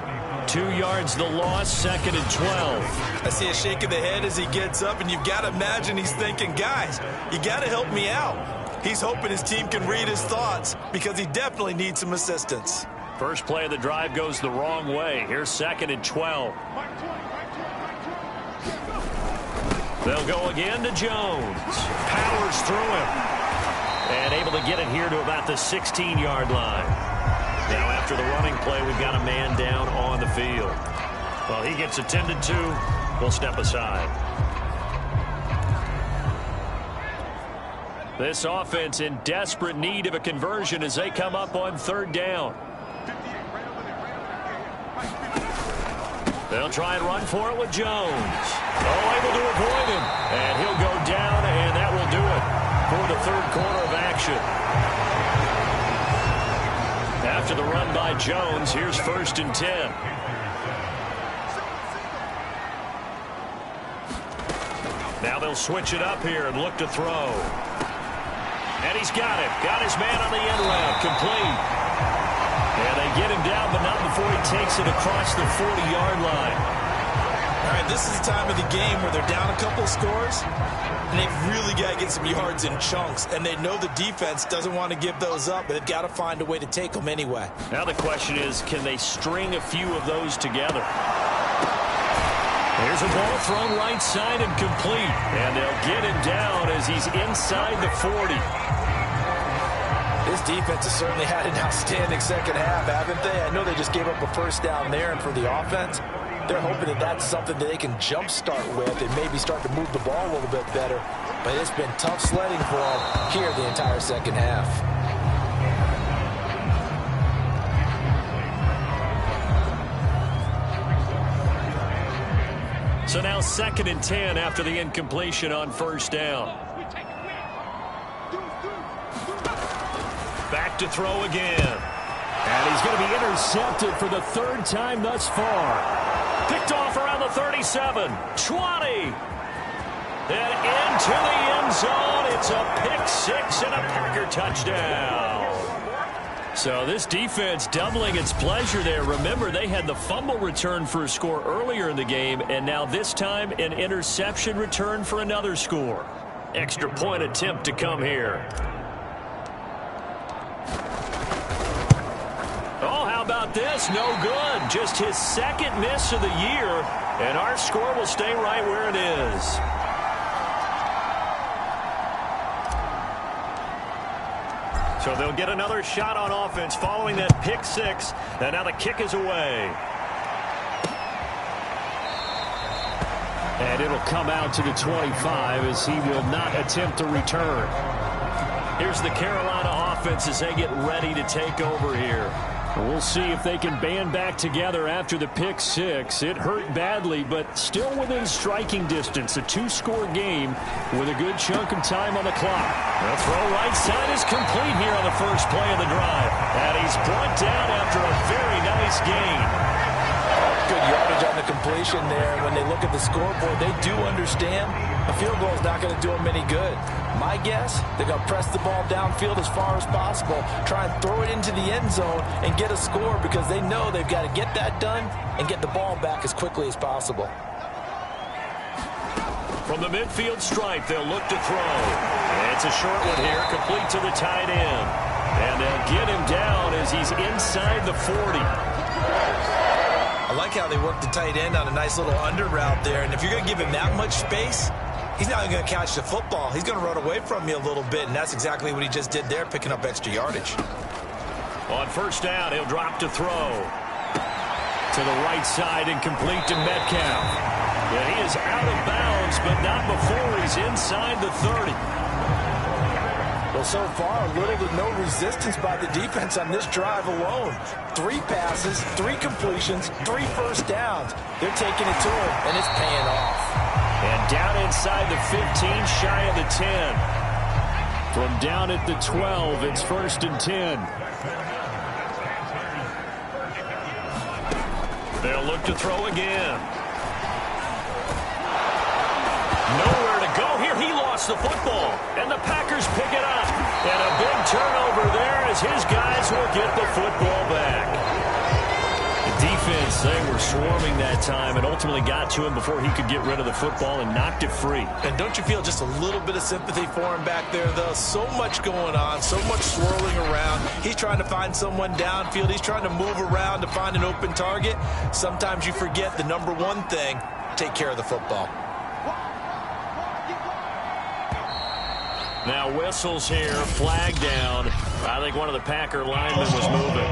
2 yards the loss, 2nd and 12. I see a shake of the head as he gets up, and you've got to imagine he's thinking, guys, you got to help me out. He's hoping his team can read his thoughts because he definitely needs some assistance. First play of the drive goes the wrong way. Here's 2nd and 12. They'll go again to Jones. Powers through him. And able to get it here to about the 16-yard line. Now after the running play, we've got a man down on the field. Well, he gets attended to. We'll step aside. This offense in desperate need of a conversion as they come up on 3rd down. They'll try and run for it with Jones. Oh, able to avoid him. And he'll go down, and that will do it for the 3rd quarter of action. After the run by Jones, here's 1st and 10. Now they'll switch it up here and look to throw. And he's got it. Got his man on the end route. Complete. And they get him down, but not before he takes it across the 40-yard line. All right, this is the time of the game where they're down a couple scores, and they've really got to get some yards in chunks, and they know the defense doesn't want to give those up, but they've got to find a way to take them anyway. Now the question is, can they string a few of those together? Here's a ball thrown right side and complete, and they'll get him down as he's inside the 40. This defense has certainly had an outstanding second half, haven't they? I know they just gave up a first down there, and for the offense, they're hoping that that's something that they can jumpstart with and maybe start to move the ball a little bit better. But it's been tough sledding for them here the entire second half. So now 2nd and 10 after the incompletion on first down. Back to throw again. And he's going to be intercepted for the 3rd time thus far. Picked off around the 37, 20. And into the end zone. It's a pick 6 and a Packer touchdown. So this defense doubling its pleasure there. Remember, they had the fumble return for a score earlier in the game, and now this time an interception return for another score. Extra point attempt to come here. Oh, how about this? No good. Just his 2nd miss of the year, and our score will stay right where it is. So they'll get another shot on offense following that pick 6, and now the kick is away. And it'll come out to the 25 as he will not attempt to return. Here's the Carolina offense as they get ready to take over here. We'll see if they can band back together after the pick 6. It hurt badly, but still within striking distance. A 2-score game with a good chunk of time on the clock. The throw right side is complete here on the first play of the drive. And he's brought down after a very nice gain. Good yardage on the completion there. When they look at the scoreboard, they do understand a field goal is not going to do them any good. My guess, they're going to press the ball downfield as far as possible, try and throw it into the end zone and get a score because they know they've got to get that done and get the ball back as quickly as possible. From the midfield stripe, they'll look to throw. It's a short one here, complete to the tight end. And they'll get him down as he's inside the 40. I like how they work the tight end on a nice little under route there. And if you're going to give him that much space, he's not going to catch the football. He's going to run away from you a little bit, and that's exactly what he just did there, picking up extra yardage. On first down, he'll drop to throw. To the right side and complete to Metcalf. And he is out of bounds, but not before he's inside the 30. Well, so far, little to no resistance by the defense on this drive alone. 3 passes, 3 completions, 3 first downs. They're taking it to him, and it's paying off. And down inside the 15, shy of the 10. From down at the 12, it's 1st and 10. They'll look to throw again. Nowhere to go here. He lost the football, and the Packers pick it up. And a big turnover there as his guys will get the football back. The defense, they were swarming that time and ultimately got to him before he could get rid of the football and knocked it free. And don't you feel just a little bit of sympathy for him back there, though? So much going on, so much swirling around. He's trying to find someone downfield. He's trying to move around to find an open target. Sometimes you forget the number one thing, take care of the football. Now whistles here, flag down. I think one of the Packer linemen was moving.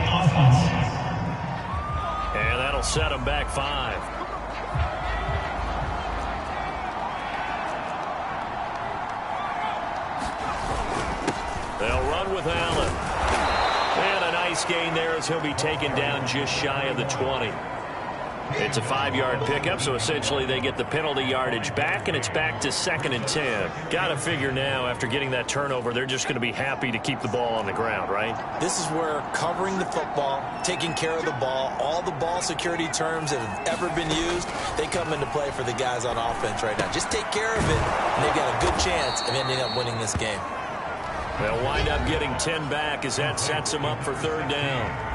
And that'll set him back 5. They'll run with Allen. And a nice gain there as he'll be taken down just shy of the 20. It's a 5-yard pickup, so essentially they get the penalty yardage back, and it's back to 2nd and 10. Got to figure now, after getting that turnover, they're just going to be happy to keep the ball on the ground, right? This is where covering the football, taking care of the ball, all the ball security terms that have ever been used, they come into play for the guys on offense right now. Just take care of it, and they've got a good chance of ending up winning this game. They'll wind up getting 10 back as that sets them up for 3rd down.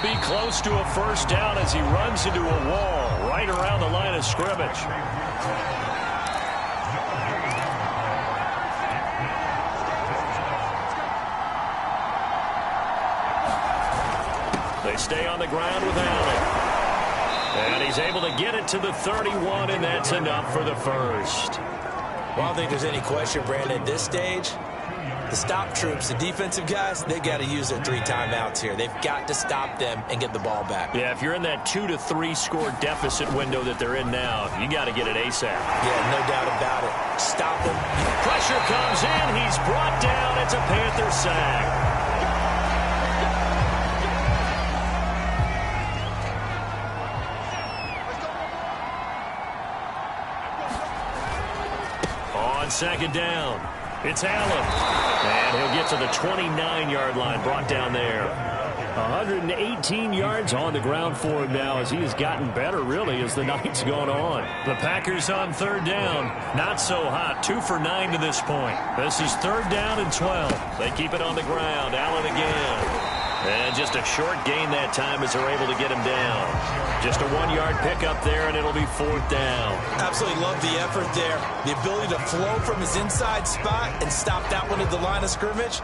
will be close to a first down as he runs into a wall right around the line of scrimmage. They stay on the ground with Allen. And he's able to get it to the 31, and that's enough for the first. Well, I don't think there's any question, Brandon, at this stage, the stop troops, the defensive guys, they got to use their 3 timeouts here. They've got to stop them and get the ball back. Yeah, if you're in that 2 to 3 score deficit window that they're in now, you got to get it ASAP. Yeah, no doubt about it. Stop them. Pressure comes in. He's brought down. It's a Panther sack. On second down, it's Allen. And he'll get to the 29-yard line, brought down there. 118 yards on the ground for him now as he has gotten better, really, as the night's gone on. The Packers on third down. Not so hot. 2 for 9 to this point. This is third down and 12. They keep it on the ground. Allen again. And just a short gain that time as they're able to get him down. Just a 1-yard pickup there, and it'll be fourth down. Absolutely love the effort there. The ability to flow from his inside spot and stop that one at the line of scrimmage.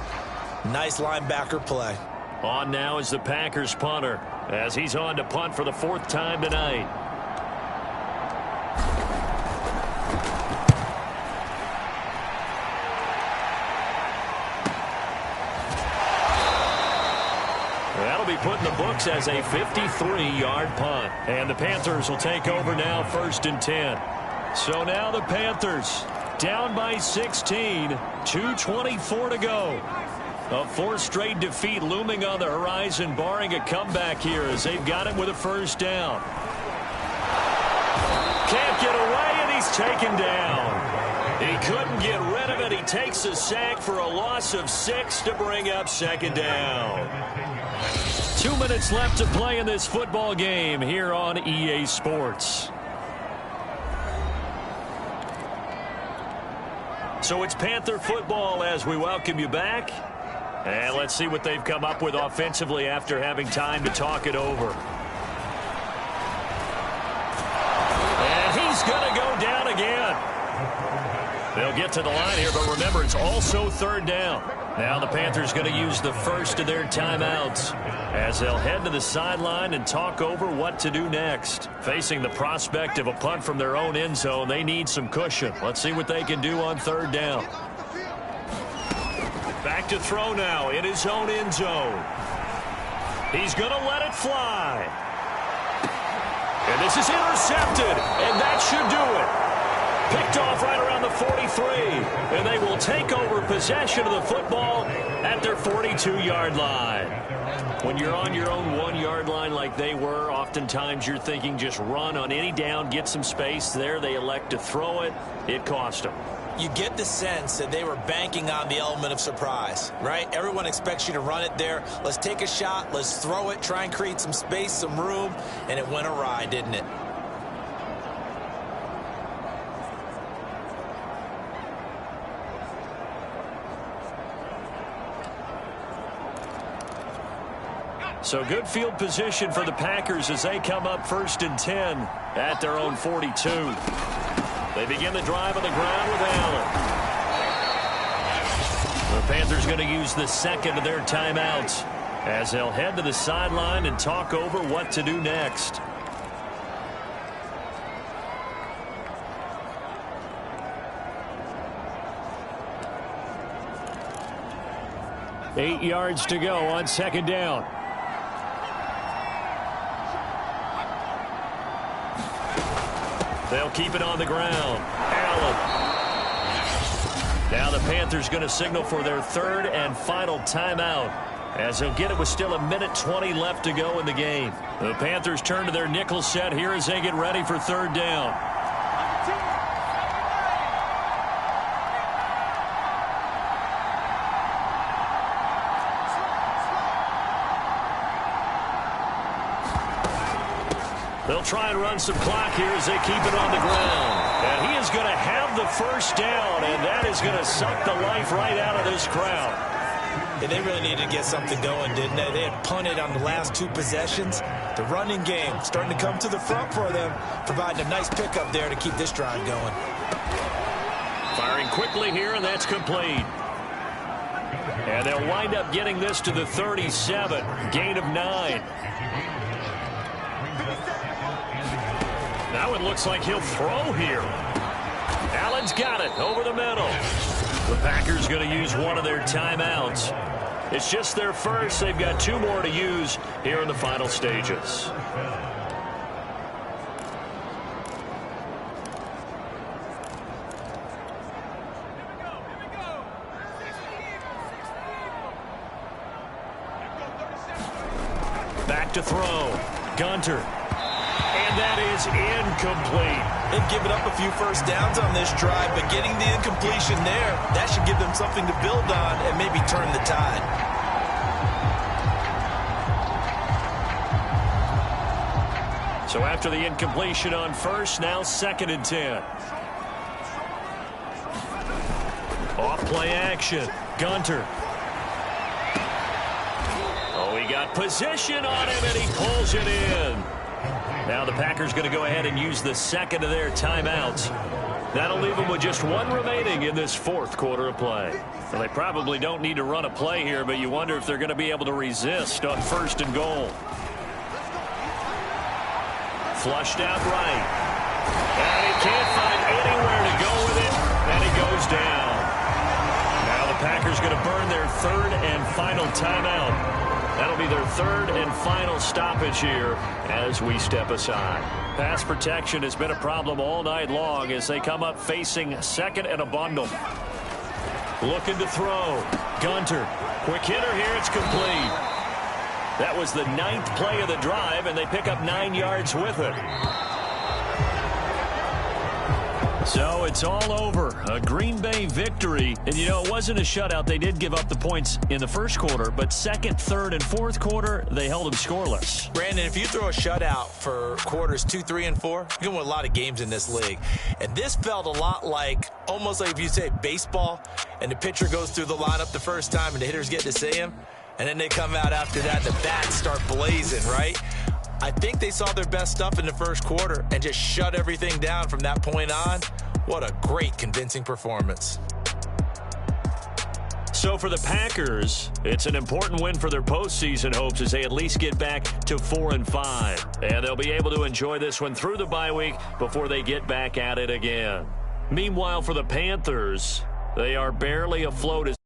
Nice linebacker play. On now is the Packers punter as he's on to punt for the 4th time tonight. That'll be put in the books as a 53-yard punt. And the Panthers will take over now, 1st and 10. So now the Panthers down by 16, 2:24 to go. A 4th straight defeat looming on the horizon, barring a comeback here as they've got him with a first down. Can't get away, and he's taken down. He couldn't get rid of it. He takes a sack for a loss of 6 to bring up second down. 2 minutes left to play in this football game here on EA Sports. So it's Panther football as we welcome you back. And let's see what they've come up with offensively after having time to talk it over. And he's going to go down again. They'll get to the line here, but remember, it's also third down. Now the Panthers going to use the first of their timeouts as they'll head to the sideline and talk over what to do next. Facing the prospect of a punt from their own end zone, they need some cushion. Let's see what they can do on third down. Back to throw now in his own end zone. He's going to let it fly. And this is intercepted, and that should do it. Picked off right around the 43, and they will take over possession of the football at their 42-yard line. When you're on your own 1-yard line like they were, oftentimes you're thinking just run on any down, get some space. There they elect to throw it. It cost them. You get the sense that they were banking on the element of surprise, right? Everyone expects you to run it there. Let's take a shot. Let's throw it, try and create some space, some room, and it went awry, didn't it? So good field position for the Packers as they come up 1st and 10 at their own 42. They begin the drive on the ground with Allen. The Panthers going to use the second of their timeouts as they'll head to the sideline and talk over what to do next. Eight yards to go on second down. They'll keep it on the ground. Allen. Now the Panthers going to signal for their 3rd and final timeout as they'll get it with still 1:20 left to go in the game. The Panthers turn to their nickel set here as they get ready for third down. They'll try and run some clock here as they keep it on the ground. And he is going to have the first down, and that is going to suck the life right out of this crowd. Yeah, they really needed to get something going, didn't they? They had punted on the last 2 possessions. The running game starting to come to the front for them, providing a nice pickup there to keep this drive going. Firing quickly here, and that's complete. And they'll wind up getting this to the 37, gain of 9. Now it looks like he'll throw here. Allen's got it over the middle. The Packers going to use one of their timeouts. It's just their first. They've got 2 more to use here in the final stages. Back to throw. Gunter. And that is incomplete. They've given up a few first downs on this drive, but getting the incompletion there, that should give them something to build on and maybe turn the tide. So after the incompletion on first, now 2nd and 10. Off play action. Gunter. Oh, he got position on him, and he pulls it in. Now the Packers going to go ahead and use the 2nd of their timeouts. That'll leave them with just 1 remaining in this 4th quarter of play. Well, they probably don't need to run a play here, but you wonder if they're going to be able to resist on 1st and goal. Flushed out right. And he can't find anywhere to go with it, and he goes down. Now the Packers going to burn their 3rd and final timeout. That'll be their 3rd and final stoppage here as we step aside. Pass protection has been a problem all night long as they come up facing 2nd and a bundle. Looking to throw. Gunter. Quick hitter here. It's complete. That was the 9th play of the drive, and they pick up 9 yards with it. So it's all over. A Green Bay victory. And, you know, it wasn't a shutout. They did give up the points in the 1st quarter, but 2nd, 3rd, and 4th quarter, they held them scoreless. Brandon, if you throw a shutout for quarters 2, 3, and 4, you're going to win a lot of games in this league. And this felt a lot like, almost like if you say baseball, and the pitcher goes through the lineup the first time, and the hitters get to see him, and then they come out after that, the bats start blazing, right? I think they saw their best stuff in the 1st quarter and just shut everything down from that point on. What a great, convincing performance. So for the Packers, it's an important win for their postseason hopes as they at least get back to 4-5. And they'll be able to enjoy this one through the bye week before they get back at it again. Meanwhile, for the Panthers, they are barely afloat as